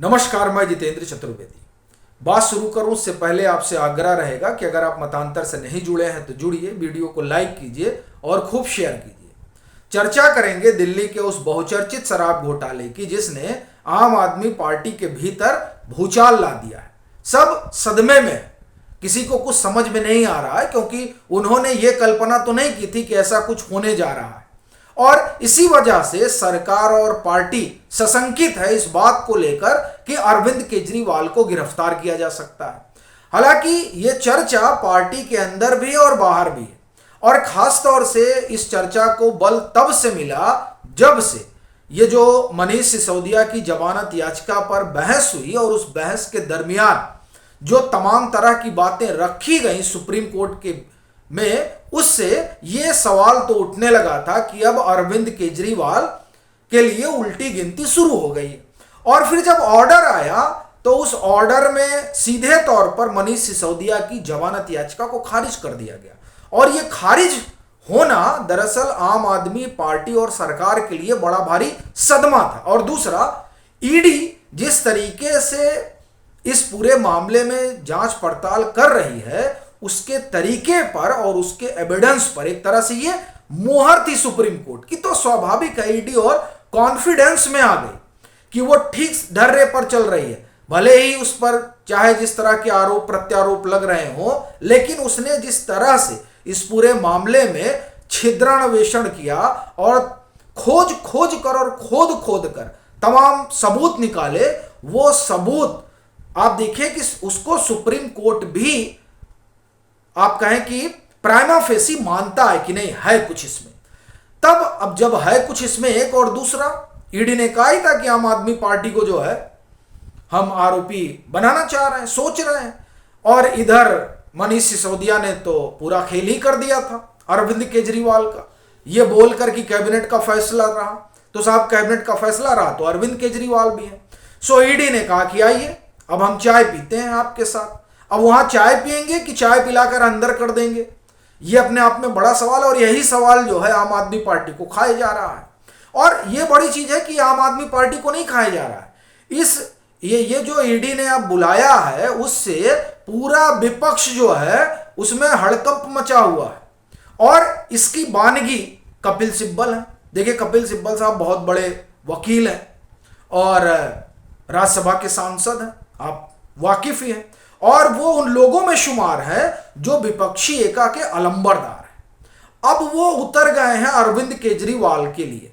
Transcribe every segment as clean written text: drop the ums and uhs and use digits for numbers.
नमस्कार, मैं जितेंद्र चतुर्वेदी। बात शुरू करूं उससे पहले आपसे आग्रह रहेगा कि अगर आप मतांतर से नहीं जुड़े हैं तो जुड़िए, वीडियो को लाइक कीजिए और खूब शेयर कीजिए। चर्चा करेंगे दिल्ली के उस बहुचर्चित शराब घोटाले की जिसने आम आदमी पार्टी के भीतर भूचाल ला दिया है। सब सदमे में है, किसी को कुछ समझ में नहीं आ रहा है क्योंकि उन्होंने ये कल्पना तो नहीं की थी कि ऐसा कुछ होने जा रहा है। और इसी वजह से सरकार और पार्टी सशंकित है इस बात को लेकर कि अरविंद केजरीवाल को गिरफ्तार किया जा सकता है। हालांकि ये चर्चा पार्टी के अंदर भी और बाहर भी है, और खास तौर से इस चर्चा को बल तब से मिला जब से ये जो मनीष सिसोदिया की जमानत याचिका पर बहस हुई और उस बहस के दरमियान जो तमाम तरह की बातें रखी गई सुप्रीम कोर्ट के में, उससे ये सवाल तो उठने लगा था कि अब अरविंद केजरीवाल के लिए उल्टी गिनती शुरू हो गई। और फिर जब ऑर्डर आया तो उस ऑर्डर में सीधे तौर पर मनीष सिसोदिया की जमानत याचिका को खारिज कर दिया गया। और ये खारिज होना दरअसल आम आदमी पार्टी और सरकार के लिए बड़ा भारी सदमा था। और दूसरा, ईडी जिस तरीके से इस पूरे मामले में जांच पड़ताल कर रही है उसके तरीके पर और उसके एविडेंस पर एक तरह से ये मोहर थी सुप्रीम कोर्ट की, तो स्वाभाविक है ईडी और कॉन्फिडेंस में आ गई कि वो ठीक ढर्रे पर चल रही है। भले ही उस पर चाहे जिस तरह के आरोप प्रत्यारोप लग रहे हों, लेकिन उसने जिस तरह से इस पूरे मामले में छिद्रान्वेषण किया और खोज कर और खोद कर तमाम सबूत निकाले, वो सबूत आप देखिए कि उसको सुप्रीम कोर्ट भी आप कहें कि प्राइमा फेसी मानता है कि नहीं है कुछ इसमें। तब अब जब है कुछ इसमें, एक और दूसरा, ईडी ने कहा ही था कि आम आदमी पार्टी को जो है हम आरोपी बनाना चाह रहे हैं, सोच रहे हैं। और इधर मनीष सिसोदिया ने तो पूरा खेल ही कर दिया था अरविंद केजरीवाल का, ये बोलकर कि कैबिनेट का फैसला रहा। तो साहब, कैबिनेट का फैसला रहा तो अरविंद केजरीवाल भी है। सो ईडी ने कहा कि आइए अब हम चाय पीते हैं आपके साथ। अब वहां चाय पिएंगे कि चाय पिलाकर अंदर कर देंगे, ये अपने आप में बड़ा सवाल है। और यही सवाल जो है आम आदमी पार्टी को खाया जा रहा है। और ये बड़ी चीज है कि आम आदमी पार्टी को नहीं खाया जा रहा है। ये जो ईडी ने अब बुलाया है उससे पूरा विपक्ष जो है उसमें हड़कंप मचा हुआ है। और इसकी बानगी कपिल सिब्बल है। देखिए, कपिल सिब्बल साहब बहुत बड़े वकील हैं और राज्यसभा के सांसद हैं, आप वाकिफ ही हैं। और वो उन लोगों में शुमार है जो विपक्षी एका के अलंबरदार हैं। अब वो उतर गए हैं अरविंद केजरीवाल के लिए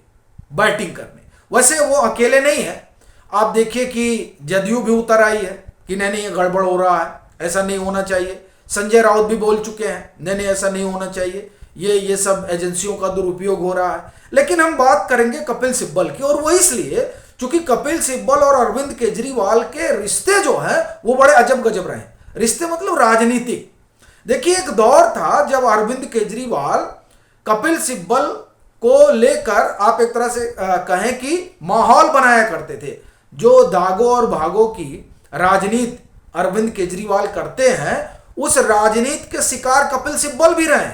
बैटिंग करने। वैसे वो अकेले नहीं है, आप देखिए कि जदयू भी उतर आई है कि नहीं ये गड़बड़ हो रहा है, ऐसा नहीं होना चाहिए। संजय राउत भी बोल चुके हैं नहीं ऐसा नहीं होना चाहिए, ये सब एजेंसियों का दुरुपयोग हो रहा है। लेकिन हम बात करेंगे कपिल सिब्बल की, और वो इसलिए क्योंकि कपिल सिब्बल और अरविंद केजरीवाल के रिश्ते जो है वो बड़े अजब गजब रहे। रिश्ते मतलब राजनीतिक। देखिए, एक दौर था जब अरविंद केजरीवाल कपिल सिब्बल को लेकर आप एक तरह से कहें कि माहौल बनाया करते थे। जो दागो और भागो की राजनीति अरविंद केजरीवाल करते हैं, उस राजनीति के शिकार कपिल सिब्बल भी रहे।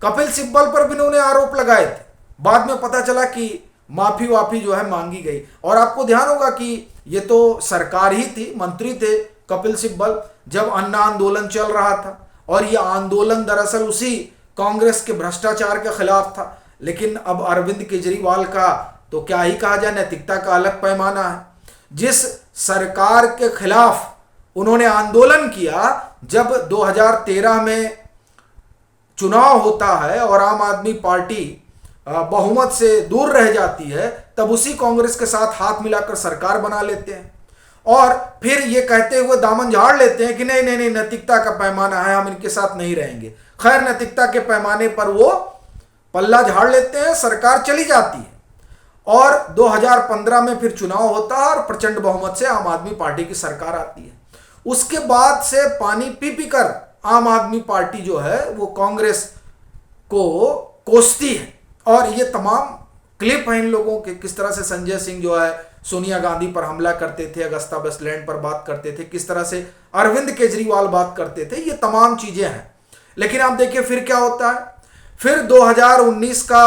कपिल सिब्बल पर भी उन्होंने आरोप लगाए थे, बाद में पता चला कि माफी वाफी जो है मांगी गई। और आपको ध्यान होगा कि ये तो सरकार ही थी, मंत्री थे कपिल सिब्बल जब अन्ना आंदोलन चल रहा था। और ये आंदोलन दरअसल उसी कांग्रेस के भ्रष्टाचार के खिलाफ था। लेकिन अब अरविंद केजरीवाल का तो क्या ही कहा जाए, नैतिकता का अलग पैमाना है। जिस सरकार के खिलाफ उन्होंने आंदोलन किया जब 2013 में चुनाव होता है और आम आदमी पार्टी बहुमत से दूर रह जाती है, तब उसी कांग्रेस के साथ हाथ मिलाकर सरकार बना लेते हैं। और फिर ये कहते हुए दामन झाड़ लेते हैं कि नहीं नहीं नहीं, नैतिकता का पैमाना है, हम इनके साथ नहीं रहेंगे। खैर, नैतिकता के पैमाने पर वो पल्ला झाड़ लेते हैं, सरकार चली जाती है। और 2015 में फिर चुनाव होता है और प्रचंड बहुमत से आम आदमी पार्टी की सरकार आती है। उसके बाद से पानी पी कर आम आदमी पार्टी जो है वो कांग्रेस को कोसती है। और ये तमाम क्लिप हैं इन लोगों के, किस तरह से संजय सिंह जो है सोनिया गांधी पर हमला करते थे, अगस्ता वेस्टलैंड पर बात करते थे, किस तरह से अरविंद केजरीवाल बात करते थे, ये तमाम चीजें हैं। लेकिन आप देखिए फिर क्या होता है। फिर 2019 का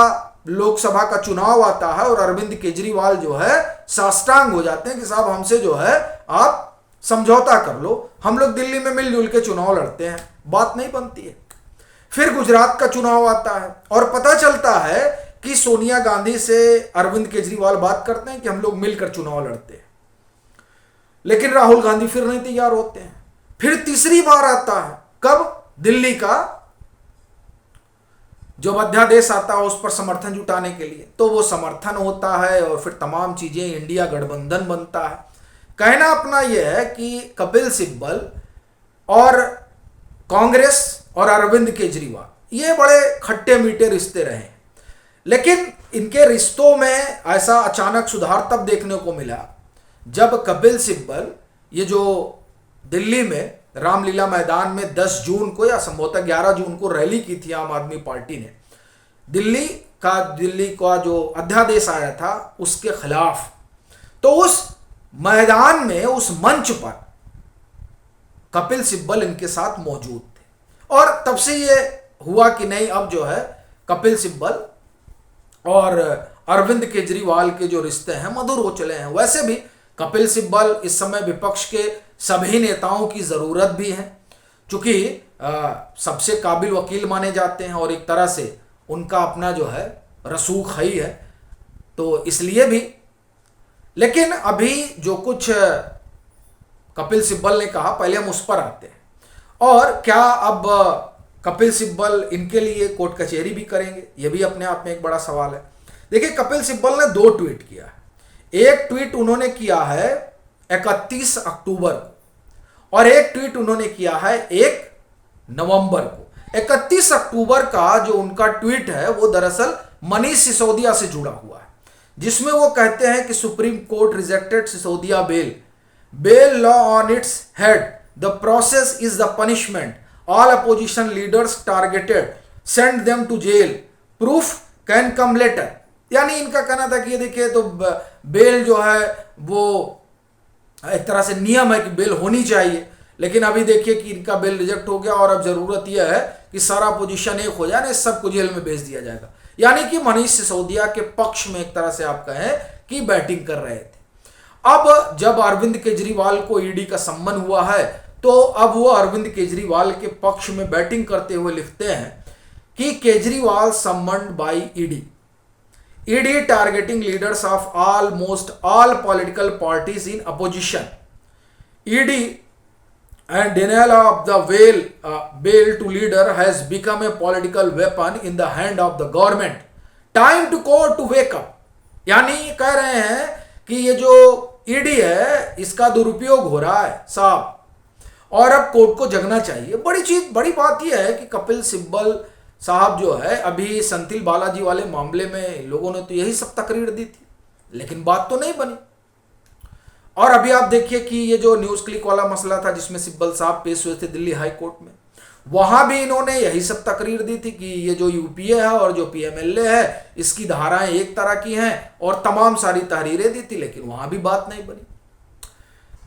लोकसभा का चुनाव आता है और अरविंद केजरीवाल जो है साष्टांग हो जाते हैं कि साहब हमसे जो है आप समझौता कर लो, हम लोग दिल्ली में मिलजुल के चुनाव लड़ते हैं। बात नहीं बनती है। फिर गुजरात का चुनाव आता है और पता चलता है कि सोनिया गांधी से अरविंद केजरीवाल बात करते हैं कि हम लोग मिलकर चुनाव लड़ते हैं, लेकिन राहुल गांधी फिर नहीं तैयार होते हैं। फिर तीसरी बार आता है, कब? दिल्ली का जो अध्यादेश आता है उस पर समर्थन जुटाने के लिए, तो वो समर्थन होता है और फिर तमाम चीजें, इंडिया गठबंधन बनता है। कहना अपना यह है कि कपिल सिब्बल और कांग्रेस और अरविंद केजरीवाल ये बड़े खट्टे मीठे रिश्ते रहे, लेकिन इनके रिश्तों में ऐसा अचानक सुधार तब देखने को मिला जब कपिल सिब्बल ये जो दिल्ली में रामलीला मैदान में 10 जून को या संभवतः 11 जून को रैली की थी आम आदमी पार्टी ने, दिल्ली का जो अध्यादेश आया था उसके खिलाफ। तो उस मैदान में, उस मंच पर कपिल सिब्बल इनके साथ मौजूद थे और तब से ये हुआ कि नहीं, अब जो है कपिल सिब्बल और अरविंद केजरीवाल के जो रिश्ते हैं मधुर हो चले हैं। वैसे भी कपिल सिब्बल इस समय विपक्ष के सभी नेताओं की जरूरत भी है, क्योंकि सबसे काबिल वकील माने जाते हैं और एक तरह से उनका अपना जो है रसूख ही है, तो इसलिए भी। लेकिन अभी जो कुछ कपिल सिब्बल ने कहा, पहले हम उस पर आते हैं। और क्या अब कपिल सिब्बल इनके लिए कोर्ट कचहरी भी करेंगे, यह भी अपने आप में एक बड़ा सवाल है। देखिए, कपिल सिब्बल ने 2 ट्वीट किया है। एक ट्वीट उन्होंने किया है 31 अक्टूबर को और एक ट्वीट उन्होंने किया है 1 नवंबर को। 31 अक्टूबर का जो उनका ट्वीट है वो दरअसल मनीष सिसोदिया से जुड़ा हुआ है, जिसमें वो कहते हैं कि Supreme Court rejected Sisodia bail law on its head, the process is the punishment, all opposition leaders targeted, send them to jail, proof can come later. यानी इनका कहना था कि ये देखिए, तो बेल जो है वो एक तरह से नियम है कि बेल होनी चाहिए, लेकिन अभी देखिए कि इनका बेल रिजेक्ट हो गया और अब जरूरत यह है कि सारा पोजीशन एक हो जाए, सबको जेल में भेज दिया जाएगा। यानी कि मनीष सिसोदिया के पक्ष में एक तरह से आप कहें कि बैटिंग कर रहे थे। अब जब अरविंद केजरीवाल को ईडी का सम्मन हुआ है, तो अब वो अरविंद केजरीवाल के पक्ष में बैटिंग करते हुए लिखते हैं कि Kejriwal summoned by ED targeting leaders of almost all political parties in opposition. ED and denial of the bail to leader has become a political weapon in the hand of the government. Time to court to wake up. यानी कह रहे हैं कि ये जो ED है इसका दुरुपयोग हो रहा है साहब, और अब कोर्ट को जगना चाहिए। बड़ी बात यह है कि कपिल सिब्बल साहब जो है, अभी संतिल बालाजी वाले मामले में लोगों ने तो यही सब तकरीर दी थी, लेकिन बात तो नहीं बनी। और अभी आप देखिए कि ये जो न्यूज क्लिक वाला मसला था जिसमें सिब्बल साहब पेश हुए थे दिल्ली हाई कोर्ट में, वहां भी इन्होंने यही सब तकरीर दी थी कि ये जो यूपीए है और जो पीएमएलए है इसकी धाराएं एक तरह की हैं और तमाम सारी तहरीरें दी थी, लेकिन वहां भी बात नहीं बनी।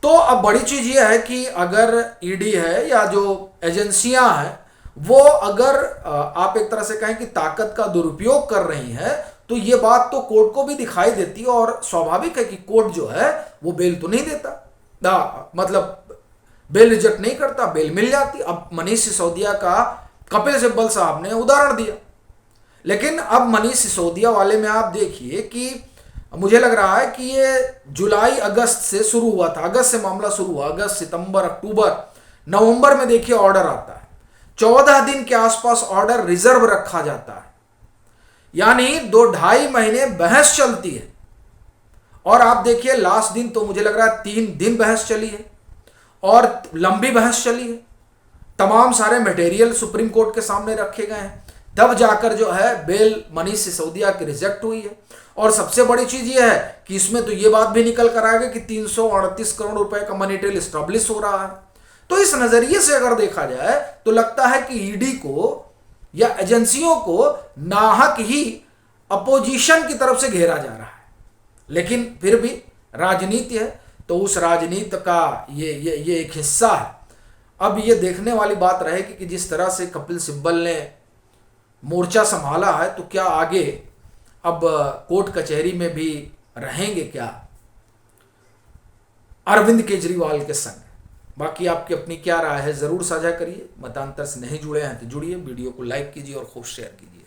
तो अब बड़ी चीज ये है कि अगर ईडी है या जो एजेंसियां हैं वो अगर आप एक तरह से कहें कि ताकत का दुरुपयोग कर रही हैं, तो ये बात तो कोर्ट को भी दिखाई देती है और स्वाभाविक है कि कोर्ट जो है वो बेल तो नहीं देता, मतलब बेल रिजेक्ट नहीं करता, बेल मिल जाती। अब मनीष सिसोदिया का कपिल सिब्बल साहब ने उदाहरण दिया, लेकिन अब मनीष सिसोदिया वाले में आप देखिए कि मुझे लग रहा है कि ये जुलाई अगस्त से शुरू हुआ था, अगस्त से मामला शुरू हुआ, अगस्त सितंबर अक्टूबर नवंबर में देखिए ऑर्डर आता है, 14 दिन के आसपास ऑर्डर रिजर्व रखा जाता है, यानी 2-2.5 महीने बहस चलती है। और आप देखिए लास्ट दिन तो मुझे लग रहा है 3 दिन बहस चली है और लंबी बहस चली है, तमाम सारे मटेरियल सुप्रीम कोर्ट के सामने रखे गए हैं, तब जाकर जो है बेल मनीष सिसोदिया की रिजेक्ट हुई है। और सबसे बड़ी चीज ये है कि इसमें तो ये बात भी निकल कर आएगा कि 338 करोड़ रुपए का मनी ट्रेल एस्टैब्लिश हो रहा है। तो इस नजरिए से अगर देखा जाए तो लगता है कि ईडी को या एजेंसियों को नाहक ही अपोजिशन की तरफ से घेरा जा रहा है, लेकिन फिर भी राजनीति है तो उस राजनीति का ये एक हिस्सा है। अब ये देखने वाली बात रहेगी कि जिस तरह से कपिल सिब्बल ने मोर्चा संभाला है, तो क्या आगे अब कोर्ट कचहरी में भी रहेंगे क्या अरविंद केजरीवाल के संग। बाकी आपकी अपनी क्या राय है, जरूर साझा करिए। मतांतर से नहीं जुड़े हैं तो जुड़िए, वीडियो को लाइक कीजिए और खूब शेयर कीजिए।